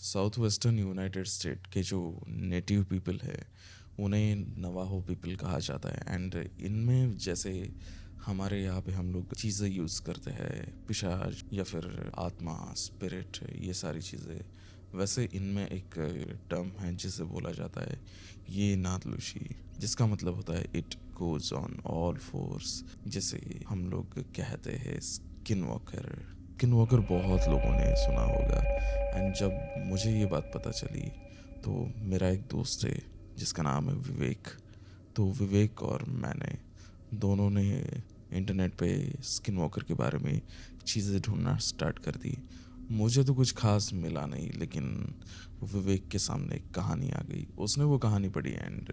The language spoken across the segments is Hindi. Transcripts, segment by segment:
साउथ वेस्टर्न यूनाइटेड स्टेट के जो नेटिव पीपल है उन्हें नवाहो पीपल कहा जाता है। एंड इनमें जैसे हमारे यहाँ पे हम लोग चीज़ें यूज़ करते हैं, पिशाच या फिर आत्मा, स्पिरिट, ये सारी चीज़ें, वैसे इनमें एक टर्म है जिसे बोला जाता है ये नादलुशी, जिसका मतलब होता है it goes on all force. जैसे हम लोग कहते हैं स्किन वॉकर। स्किन वॉकर बहुत लोगों ने सुना होगा। एंड जब मुझे ये बात पता चली तो मेरा एक दोस्त है जिसका नाम है विवेक। तो विवेक और मैंने दोनों ने इंटरनेट पे स्किन वॉकर के बारे में चीज़ें ढूंढना स्टार्ट कर दी। मुझे तो कुछ खास मिला नहीं, लेकिन विवेक के सामने एक कहानी आ गई। उसने वो कहानी पढ़ी एंड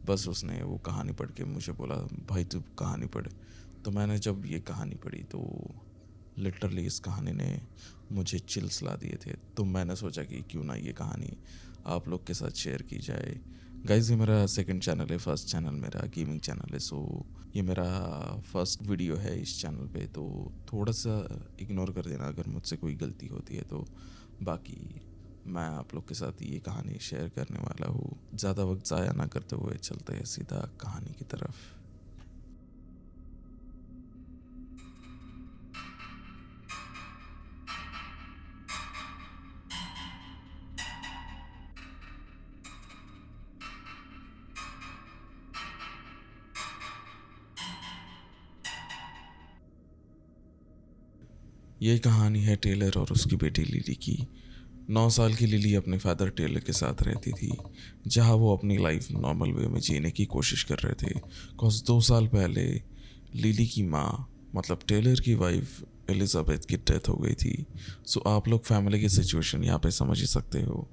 बस उसने वो कहानी पढ़ के मुझे बोला भाई तू कहानी पढ़। तो मैंने जब ये कहानी पढ़ी तो लिटरली इस कहानी ने मुझे चिल्स ला दिए थे। तो मैंने सोचा कि क्यों ना ये कहानी आप लोग के साथ शेयर की जाए। गाइज ये मेरा सेकंड चैनल है, फर्स्ट चैनल मेरा गेमिंग चैनल है। सो ये मेरा फर्स्ट वीडियो है इस चैनल पे, तो थोड़ा सा इग्नोर कर देना अगर मुझसे कोई गलती होती है तो। बाकी मैं आप लोग के साथ ये कहानी शेयर करने वाला हूँ। ज़्यादा वक्त ज़ाया ना करते हुए चलते हैं सीधा कहानी की तरफ। ये कहानी है टेलर और उसकी बेटी लिली की। 9 साल की लिली अपने फादर टेलर के साथ रहती थी, जहाँ वो अपनी लाइफ नॉर्मल वे में जीने की कोशिश कर रहे थे। कॉज 2 साल पहले लिली की माँ मतलब टेलर की वाइफ एलिजाबेथ की डेथ हो गई थी। सो आप लोग फैमिली की सिचुएशन यहाँ पे समझ ही सकते हो।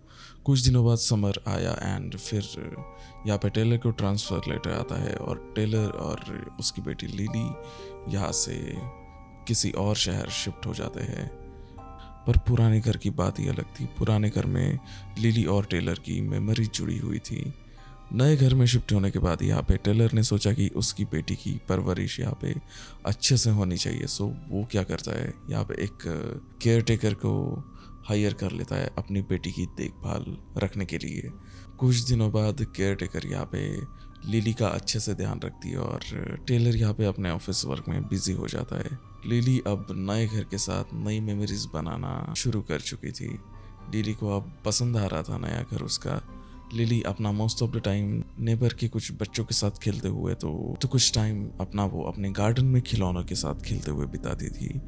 कुछ दिनों बाद समर आया एंड फिर यहाँ पे टेलर को ट्रांसफ़र लेटर आता है और टेलर और उसकी बेटी लिली यहाँ से किसी और शहर शिफ्ट हो जाते हैं। पर पुराने घर की बात ही अलग थी। पुराने घर में लिली और टेलर की मेमोरी जुड़ी हुई थी। नए घर में शिफ्ट होने के बाद यहाँ पे टेलर ने सोचा कि उसकी बेटी की परवरिश यहाँ पे अच्छे से होनी चाहिए। सो वो क्या करता है, यहाँ पे एक केयर टेकर को हायर कर लेता है अपनी बेटी की देखभाल रखने के लिए। कुछ दिनों बाद केयर टेकर यहाँ पे लिली का अच्छे से ध्यान रखती है और टेलर यहाँ पे अपने ऑफिस वर्क में बिजी हो जाता है। लिली अब नए घर के साथ नई मेमोरीज बनाना शुरू कर चुकी थी। लिली को अब पसंद आ रहा था नया घर उसका। लिली अपना most of the time neighbour के कुछ बच्चों के साथ खेलते हुए तो कुछ टाइम अपना वो अपने गार्डन में खिलौनों के साथ खेलते हुए बिताती थी।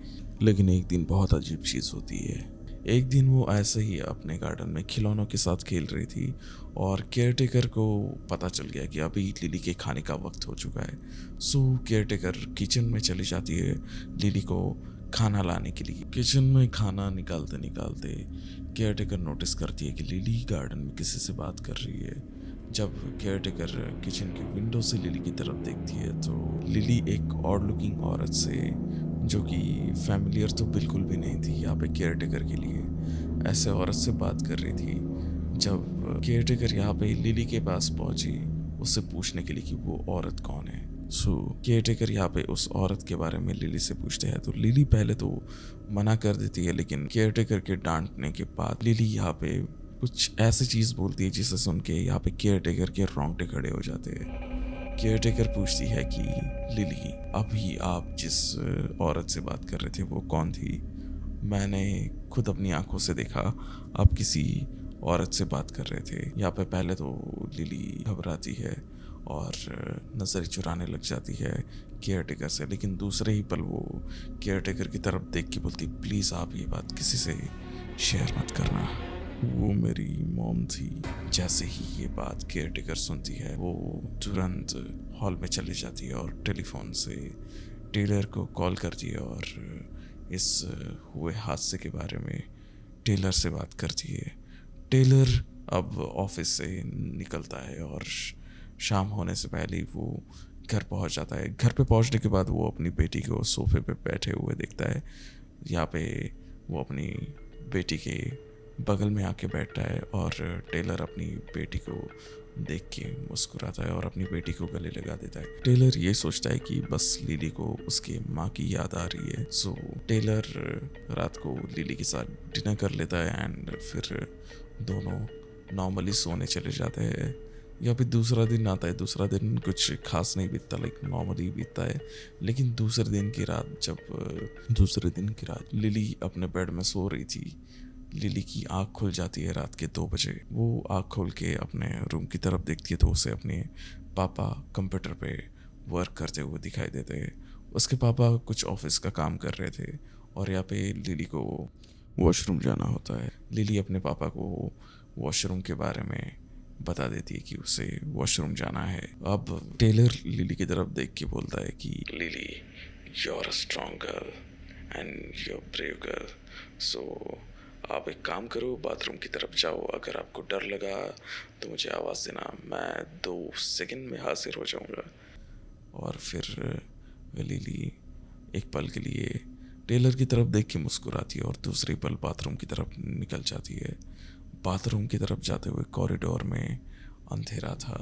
लेकिन एक दिन बहुत अजीब चीज़ होती है। एक दिन वो ऐसे ही अपने गार्डन में खिलौनों के साथ खेल रही थी और केयरटेकर को पता चल गया कि अभी लिली के खाने का वक्त हो चुका है। सो केयरटेकर किचन में चली जाती है लिली को खाना लाने के लिए। किचन में खाना निकालते निकालते केयरटेकर नोटिस करती है कि लिली गार्डन में किसी से बात कर रही है। जब केयरटेकर किचन के विंडो से लिली की तरफ देखती है तो लिली एक ऑड लुकिंग औरत से, जो कि फैमिलियर तो बिल्कुल भी नहीं थी यहाँ पे केयरटेकर के लिए, ऐसे औरत से बात कर रही थी। जब केयरटेकर यहाँ पे लिली के पास पहुंची उससे पूछने के लिए कि वो औरत कौन है। सो केयरटेकर यहाँ पे उस औरत के बारे में लिली से पूछते हैं तो लिली पहले तो मना कर देती है, लेकिन केयरटेकर के डांटने के बाद लिली यहाँ पे कुछ ऐसी चीज़ बोलती है जिसे सुन के यहाँ पे केयरटेकर के रोंगटे खड़े हो जाते हैं। केयरटेकर पूछती है कि लिली, अभी आप जिस औरत से बात कर रहे थे वो कौन थी? मैंने खुद अपनी आंखों से देखा आप किसी औरत से बात कर रहे थे। यहाँ पे पहले तो लिली घबराती है और नज़र चुराने लग जाती है केयरटेकर से, लेकिन दूसरे ही पल वो केयरटेकर की तरफ देख के बोलती प्लीज़ आप ये बात किसी से शेयर मत करना, वो मेरी मॉम थी। जैसे ही ये बात केयरटेकर सुनती है वो तुरंत हॉल में चली जाती है और टेलीफोन से टेलर को कॉल करती है और इस हुए हादसे के बारे में टेलर से बात करती है। टेलर अब ऑफिस से निकलता है और शाम होने से पहले ही वो घर पहुंच जाता है। घर पे पहुंचने के बाद वो अपनी बेटी को सोफे पे बैठे हुए देखता है। यहाँ पे वो अपनी बेटी के बगल में आके बैठता है और टेलर अपनी बेटी को देख के मुस्कुराता है और अपनी बेटी को गले लगा देता है। टेलर ये सोचता है कि बस लिली को उसके माँ की याद आ रही है। सो टेलर रात को लिली के साथ डिनर कर लेता है एंड फिर दोनों नॉर्मली सोने चले जाते हैं। या फिर दूसरा दिन आता है। दूसरा दिन कुछ खास नहीं बीतता, लाइक नॉर्मली बीतता है। लेकिन दूसरे दिन की रात लिली अपने बेड में सो रही थी। लिली की आँख खुल जाती है रात के 2 बजे। वो आँख खोल के अपने रूम की तरफ देखती है तो उसे अपने पापा कंप्यूटर पे वर्क करते हुए दिखाई देते हैं। उसके पापा कुछ ऑफिस का काम कर रहे थे और यहाँ पे लिली को वॉशरूम जाना होता है। लिली अपने पापा को वॉशरूम के बारे में बता देती है कि उसे वॉशरूम जाना है। अब टेलर लिली की तरफ देख के बोलता है कि Lily, you are a strong girl and you are brave girl. So आप एक काम करो, बाथरूम की तरफ जाओ। अगर आपको डर लगा तो मुझे आवाज़ देना, मैं 2 सेकंड में हाजिर हो जाऊंगा। और फिर लिली एक पल के लिए टेलर की तरफ देख के मुस्कुराती है और दूसरी पल बाथरूम की तरफ निकल जाती है। बाथरूम की तरफ जाते हुए कॉरिडोर में अंधेरा था।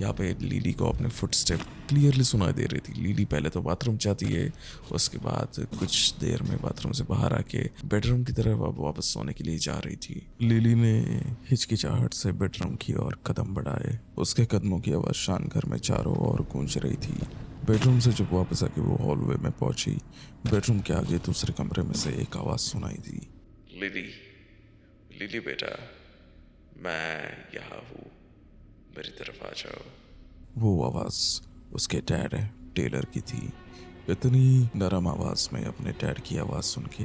यहाँ पे लिली को अपने फुटस्टेप क्लियरली सुनाई दे रही थी। लिली पहले तो बाथरूम जाती है, उसके बाद कुछ देर में बाथरूम से बाहर आके बेडरूम की तरफ अब वापस सोने के लिए जा रही थी। लिली ने हिचकिचाहट से बेडरूम की ओर कदम बढ़ाए। उसके कदमों की आवाज़ शान घर में चारों ओर गूंज रही थी। बेडरूम से जब वापस आके वो हॉलवे में पहुंची, बेडरूम के आगे दूसरे कमरे में से एक आवाज़ सुनाई दी। लिली, लिली बेटा, मैं यहाँ हूँ, मेरी तरफ आ जाओ। वो आवाज़ उसके डैड टेलर की थी। इतनी नरम आवाज़ में अपने डैड की आवाज़ सुन के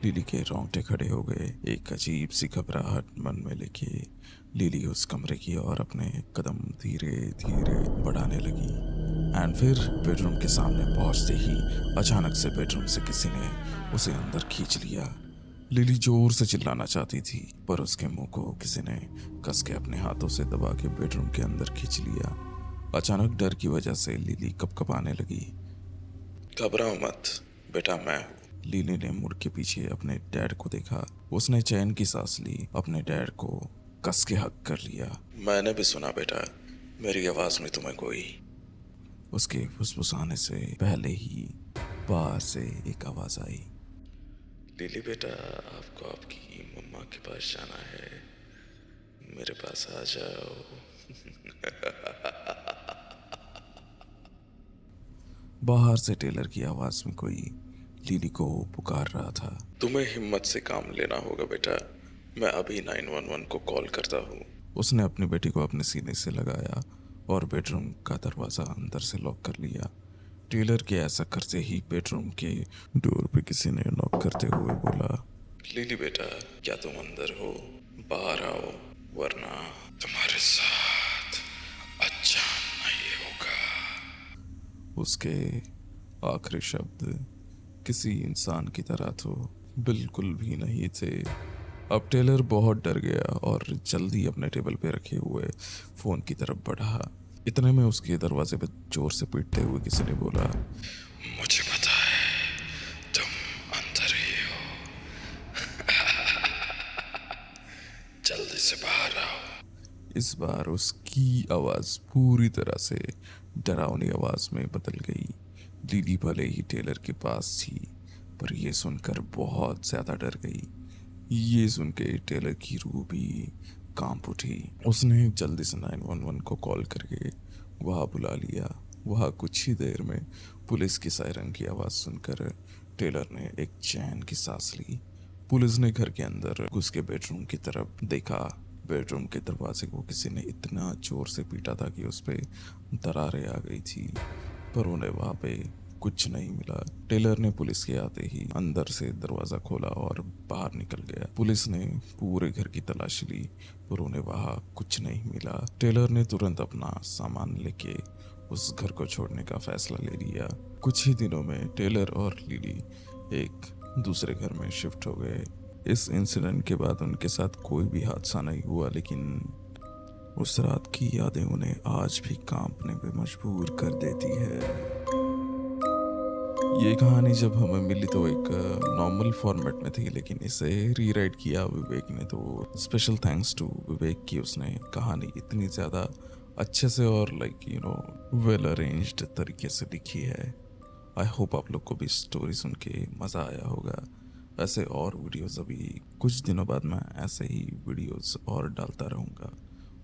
लिली के रोंगटे खड़े हो गए। एक अजीब सी घबराहट मन में लेके लिली उस कमरे की ओर अपने कदम धीरे धीरे बढ़ाने लगी। एंड फिर बेडरूम के सामने पहुंचते ही अचानक से बेडरूम से किसी ने उसे अंदर खींच लिया। लिली जोर से चिल्लाना चाहती थी पर उसके मुंह को किसी ने कस के अपने हाथों से दबा के बेडरूम के अंदर खींच लिया। अचानक डर की वजह से लिली कपकपाने लगी। घबराओ मत बेटा, मैं हूँ। लिली ने मुड़ के पीछे अपने डैड को देखा। उसने चैन की सांस ली, अपने डैड को कस के हक कर लिया। मैंने भी सुना बेटा, मेरी आवाज में तुम्हें कोई। उसके फुसफुसाने से पहले ही बाहर से एक आवाज आई। लिली बेटा, आपको आपकी मम्मा के पास जाना है, मेरे पास आ जाओ। बाहर से टेलर की आवाज में कोई लिली को पुकार रहा था। तुम्हें हिम्मत से काम लेना होगा बेटा, मैं अभी 911 को कॉल करता हूँ। उसने अपनी बेटी को अपने सीने से लगाया और बेडरूम का दरवाजा अंदर से लॉक कर लिया। टेलर के ऐसा करते ही बेडरूम के डोर पे किसी ने नॉक करते हुए बोला, लिली बेटा, क्या तुम अंदर हो? बाहर आओ वरना तुम्हारे साथ अच्छा नहीं होगा। उसके आखिरी शब्द किसी इंसान की तरह तो बिल्कुल भी नहीं थे। अब टेलर बहुत डर गया और जल्दी अपने टेबल पे रखे हुए फोन की तरफ बढ़ा। इतने में उसके दरवाजे पे जोर से पीटते हुए किसी ने बोला, मुझे पता है तुम अंदर ही हो, जल्दी से बाहर आओ। इस बार उसकी आवाज पूरी तरह से डरावनी आवाज में बदल गई। लिली भले ही टेलर के पास थी पर यह सुनकर बहुत ज्यादा डर गई। ये सुन के टेलर की रूह भी कांप उठी। उसने जल्दी से 911 को कॉल करके वहाँ बुला लिया। वहाँ कुछ ही देर में पुलिस की सायरन की आवाज़ सुनकर टेलर ने एक चैन की सांस ली। पुलिस ने घर के अंदर घुस के बेडरूम की तरफ देखा। बेडरूम के दरवाजे को किसी ने इतना जोर से पीटा था कि उस पर दरारें आ गई थी, पर उन्हें वहाँ पे कुछ नहीं मिला। टेलर ने पुलिस के आते ही अंदर से दरवाजा खोला और बाहर निकल गया। पुलिस ने पूरे घर की तलाशी ली पर उन्हें वहां कुछ नहीं मिला। टेलर ने तुरंत अपना सामान लेके उस घर को छोड़ने का फैसला ले लिया। कुछ ही दिनों में टेलर और लिली एक दूसरे घर में शिफ्ट हो गए। इस इंसिडेंट के बाद उनके साथ कोई भी हादसा नहीं हुआ, लेकिन उस रात की यादें उन्हें आज भी कांपने पे मजबूर कर देती है। ये कहानी जब हमें मिली तो एक नॉर्मल फॉर्मेट में थी, लेकिन इसे रीराइट किया विवेक ने। तो स्पेशल थैंक्स टू विवेक कि उसने कहानी इतनी ज़्यादा अच्छे से और वेल अरेंज्ड तरीके से लिखी है। आई होप आप लोग को भी स्टोरी सुन के मज़ा आया होगा। ऐसे और वीडियोस अभी कुछ दिनों बाद मैं ऐसे ही वीडियोस और डालता रहूँगा।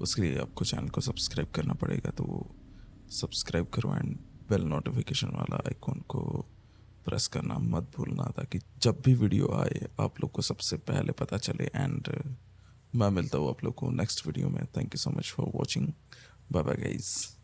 उसके लिए आपको चैनल को सब्सक्राइब करना पड़ेगा, तो सब्सक्राइब करो एंड बेल नोटिफिकेशन वाला आइकॉन को प्रेस करना मत भूलना, ताकि जब भी वीडियो आए आप लोग को सबसे पहले पता चले। एंड मैं मिलता हूँ आप लोग को नेक्स्ट वीडियो में। Thank you so much for watching. Bye bye guys.